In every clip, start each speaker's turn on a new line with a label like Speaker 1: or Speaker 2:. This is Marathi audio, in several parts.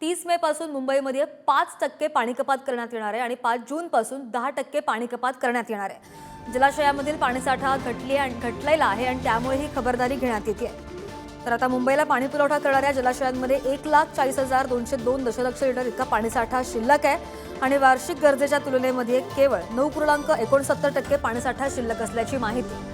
Speaker 1: 30 मे पासून मुंबईमध्ये 5% पाणी कपात करण्यात येणार आहे आणि 5 जून पासून 10% पाणी कपात करण्यात येणार आहे। जलाशयामधील पाणीसाठा घटलेला आहे आणि त्यामुळे ही खबरदारी घेण्यात येते। तर आता मुंबईला पाणी पुरवठा करणाऱ्या जलाशयांमध्ये 1,40,202 दशलक्ष लिटर इतका पाणीसाठा शिल्लक आहे आणि वार्षिक गरजेच्या तुलनेमध्ये केवळ 9.69% पाणीसाठा शिल्लक असल्याची माहिती।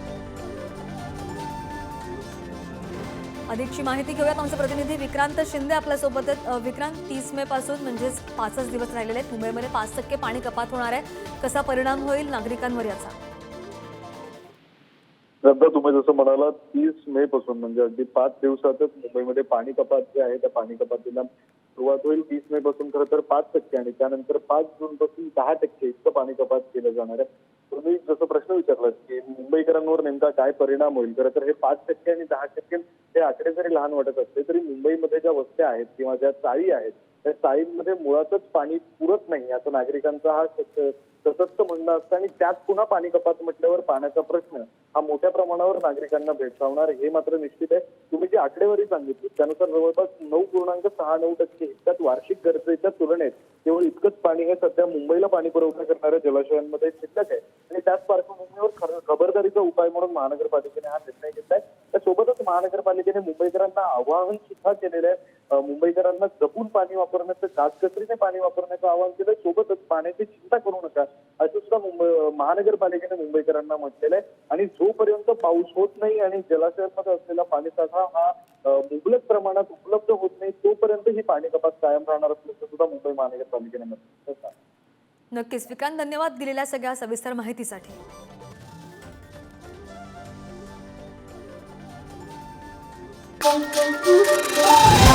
Speaker 1: अधिकची माहिती घेऊयात आमचे प्रतिनिधी विक्रांत शिंदे आपल्यासोबत आहेत। विक्रांत, 30 मे पासून म्हणजेच 5च दिवस राहिलेले आहेत। मुंबईमध्ये 5% पाणी कपात होणार आहे, कसा परिणाम होईल नागरिकांवर याचा?
Speaker 2: श्रद्धा, तुम्ही जसं म्हणालात 30 मे पासून म्हणजे अगदी 5 दिवसातच मुंबईमध्ये पाणी कपात जी आहे त्या पाणी कपातीला सुरुवात होईल। 30 मे पासून खरं तर 5% आणि त्यानंतर 5 जून पासून 10% इतकं पाणी कपात केलं जाणार आहे। तुम्ही जसं प्रश्न विचारलात की मुंबईकरांवर नेमका काय परिणाम होईल, खरं तर हे 5% आणि 10% हे आकडे जरी लहान वाटत असले तरी मुंबईमध्ये ज्या वस्त्या आहेत किंवा ज्या चाळी आहेत त्या चाळींमध्ये मुळातच पाणी पुरत नाही असं नागरिकांचा हा सततचं म्हणणं असतं आणि त्यात पुन्हा पाणी कपात म्हटल्यावर पाण्याचा प्रश्न हा मोठ्या प्रमाणावर नागरिकांना भेडसावणार हे मात्र निश्चित आहे। तुम्ही जी आकडेवारी सांगितली त्यानुसार जवळपास 9.69% इतक्यात वार्षिक गरजेच्या तुलनेत केवळ इतकंच पाणी हे सध्या मुंबईला पाणी पुरवठा करणाऱ्या जलाशयांमध्ये शिल्लक आहे आणि त्याच पार्श्वभूमीवर खबरदारीचा उपाय म्हणून महानगरपालिकेने हा निर्णय घेतलाय। त्यासोबतच महानगरपालिकेने मुंबईकरांना आवाहन सुद्धा केलेलं आहे। मुंबईकरांना जपून पाणी वापरण्याचं, काटकसरीने पाणी वापरण्याचं आवाहन केलं। सोबतच पाण्याची चिंता करू नका असं सुद्धा महानगरपालिकेने मुंबईकरांना म्हटलेलं आहे आणि जोपर्यंत पाऊस होत नाही आणि जलाशयांमध्ये असलेला पाणीसाठा हा मुबलक प्रमाणात उपलब्ध होत नाही तोपर्यंत ही पाणी कपात कायम राहणार असल्याचं सुद्धा मुंबई महानगरपालिकेने म्हटलं।
Speaker 1: नक्कीच विक्रांत, धन्यवाद दिलेल्या सगळ्या सविस्तर माहितीसाठी।
Speaker 3: Thank you.